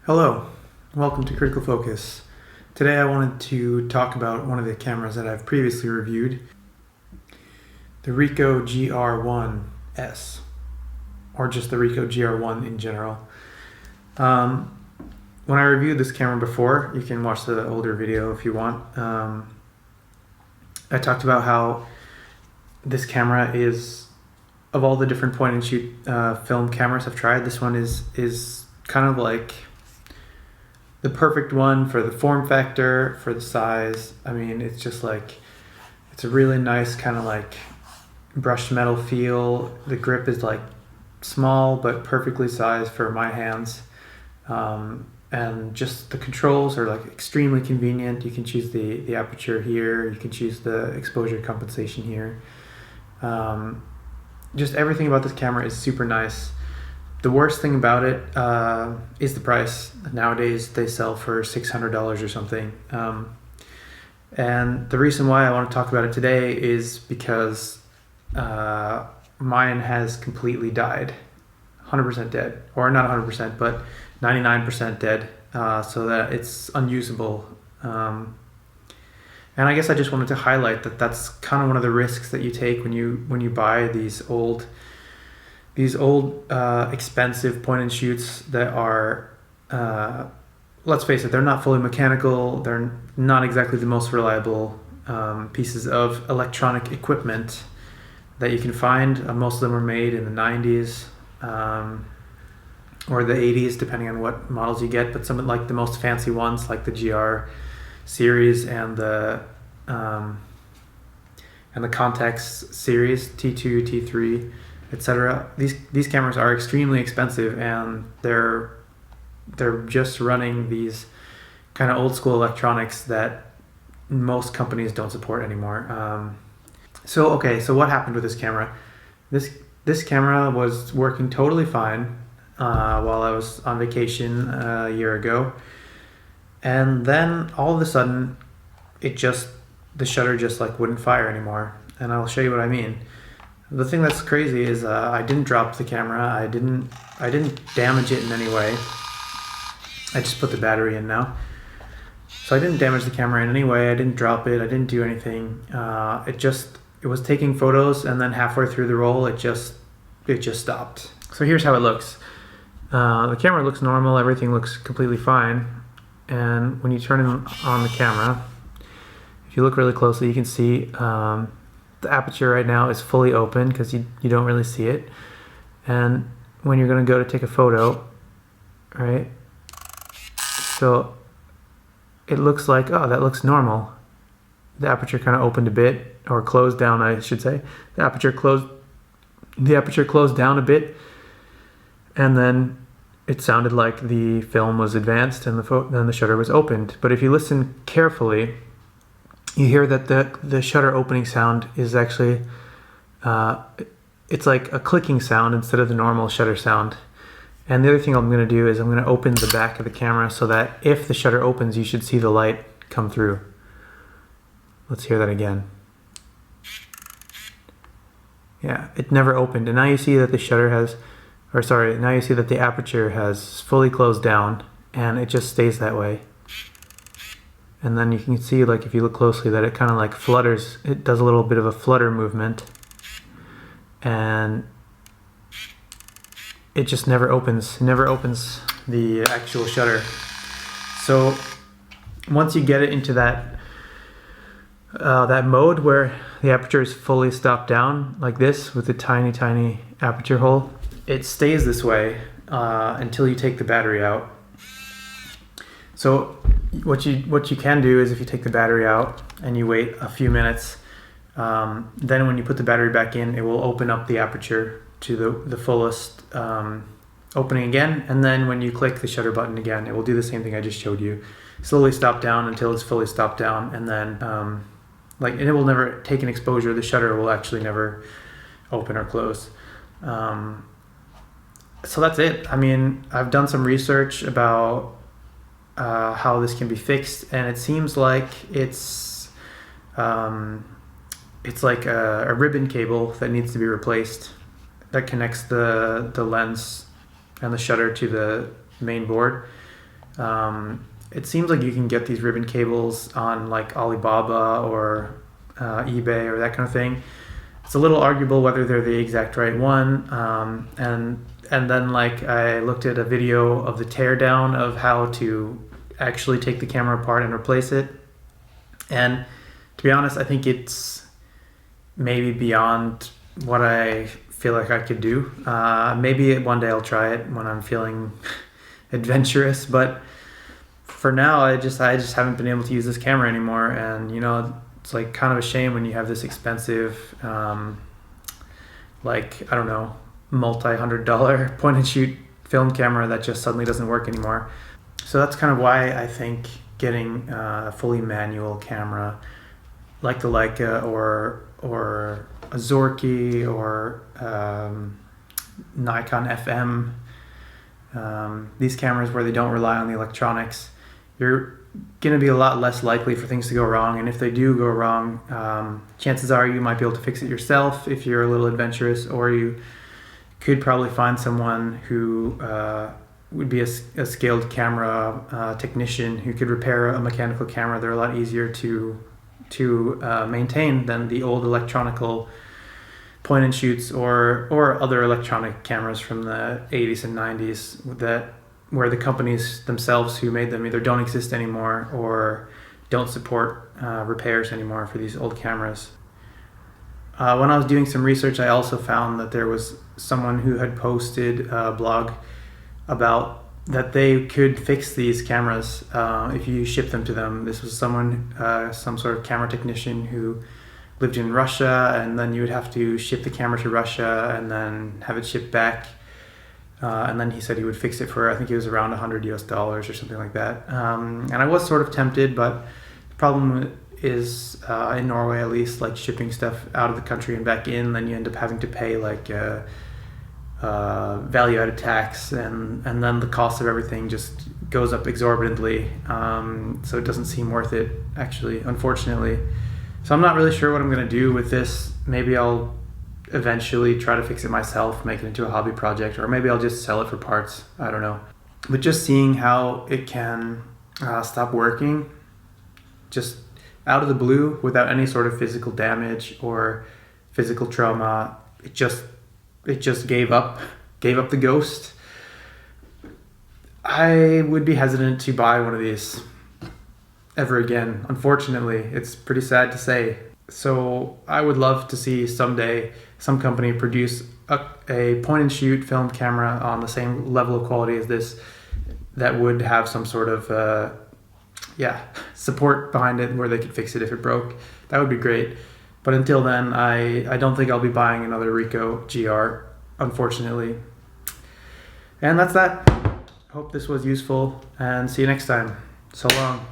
Hello, welcome to Critical Focus. Today I wanted to talk about one of the cameras that I've previously reviewed, the Ricoh GR1s, or just the Ricoh GR1 in general. When I reviewed this camera before, you can watch the older video if you want, I talked about how this camera is, of all the different point and shoot film cameras I've tried, this one is kind of like the perfect one for the form factor, for the size. I mean, it's just like, it's a really nice kind of like brushed metal feel. The grip is like small but perfectly sized for my hands. And just the controls are like extremely convenient. You can choose the aperture here, you can choose the exposure compensation here. Just everything about this camera is super nice. The worst thing about it is the price. Nowadays they sell for $600 or something. And the reason why I want to talk about it today is because mine has completely died. 100% dead. Or not 100%, but 99% dead. So that it's unusable. And I guess I just wanted to highlight that that's kind of one of the risks that you take when you buy these old expensive point and shoots that are, let's face it, they're not fully mechanical. They're not exactly the most reliable pieces of electronic equipment that you can find. Most of them were made in the 90s or the 80s, depending on what models you get. But some of like the most fancy ones, like the GR series and the Context series, T2, T3, etc. These cameras are extremely expensive, and they're just running these kind of old school electronics that most companies don't support anymore. So what happened with this camera? This camera was working totally fine while I was on vacation a year ago, and then all of a sudden the shutter just like wouldn't fire anymore, and I'll show you what I mean. The thing that's crazy is I didn't drop the camera. I didn't damage it in any way. I just put the battery in now. So I didn't damage the camera in any way. I didn't drop it. I didn't do anything. It was taking photos, and then halfway through the roll, it just stopped. So here's how it looks. The camera looks normal. Everything looks completely fine. And when you turn on the camera, if you look really closely, you can see the aperture right now is fully open because you don't really see it. And when you're going to go to take a photo, right, so it looks like, oh, that looks normal. The aperture kind of opened a bit, or closed down, I should say. The aperture closed down a bit, and then it sounded like the film was advanced and then the shutter was opened. But if you listen carefully, you hear that the shutter opening sound is actually, it's like a clicking sound instead of the normal shutter sound. And the other thing I'm going to do is I'm going to open the back of the camera so that if the shutter opens, you should see the light come through. Let's hear that again. Yeah, it never opened. And now you see that now you see that the aperture has fully closed down, and it just stays that way. And then you can see, like, if you look closely, that it kind of like flutters. It does a little bit of a flutter movement, and it just never opens. It never opens the actual shutter. So once you get it into that mode where the aperture is fully stopped down, like this, with a tiny aperture hole, it stays this way until you take the battery out. So what you can do is, if you take the battery out and you wait a few minutes, then when you put the battery back in, it will open up the aperture to the fullest opening again. And then when you click the shutter button again, it will do the same thing I just showed you. Slowly stop down until it's fully stopped down, and then and it will never take an exposure. The shutter will actually never open or close. So that's it. I mean, I've done some research about how this can be fixed, and it seems like it's like a ribbon cable that needs to be replaced that connects the lens and the shutter to the main board. It seems like you can get these ribbon cables on like Alibaba or eBay or that kind of thing. It's a little arguable whether they're the exact right one. And then like I looked at a video of the teardown of how to actually take the camera apart and replace it. And to be honest, I think it's maybe beyond what I feel like I could do. Maybe one day I'll try it when I'm feeling adventurous, but for now I just haven't been able to use this camera anymore. And you know, it's like kind of a shame when you have this expensive like, I don't know, multi-$100 point and shoot film camera that just suddenly doesn't work anymore. So that's kind of why I think getting a fully manual camera like the Leica or a Zorky or Nikon FM, these cameras where they don't rely on the electronics, you're going to be a lot less likely for things to go wrong. And if they do go wrong, chances are you might be able to fix it yourself if you're a little adventurous, or you could probably find someone who would be a skilled camera technician who could repair a mechanical camera. They're a lot easier to maintain than the old electronical point and shoots or other electronic cameras from the 80s and 90s where the companies themselves who made them either don't exist anymore or don't support repairs anymore for these old cameras. When I was doing some research, I also found that there was someone who had posted a blog about that they could fix these cameras if you ship them to them. This was someone, some sort of camera technician who lived in Russia, and then you would have to ship the camera to Russia and then have it shipped back. And then he said he would fix it for, I think it was around $100 or something like that. And I was sort of tempted, but the problem is in Norway at least, like shipping stuff out of the country and back in, then you end up having to pay like value-added tax, and then the cost of everything just goes up exorbitantly. So it doesn't seem worth it, actually, unfortunately. So I'm not really sure what I'm going to do with this. Maybe I'll eventually try to fix it myself, make it into a hobby project, or maybe I'll just sell it for parts. I don't know. But just seeing how it can stop working just out of the blue without any sort of physical damage or physical trauma, it just gave up the ghost. I would be hesitant to buy one of these ever again. Unfortunately, it's pretty sad to say. So I would love to see someday some company produce a point and shoot film camera on the same level of quality as this that would have some sort of support behind it where they could fix it if it broke. That would be great. But until then, I don't think I'll be buying another Ricoh GR, unfortunately. And that's that. Hope this was useful, and see you next time. So long.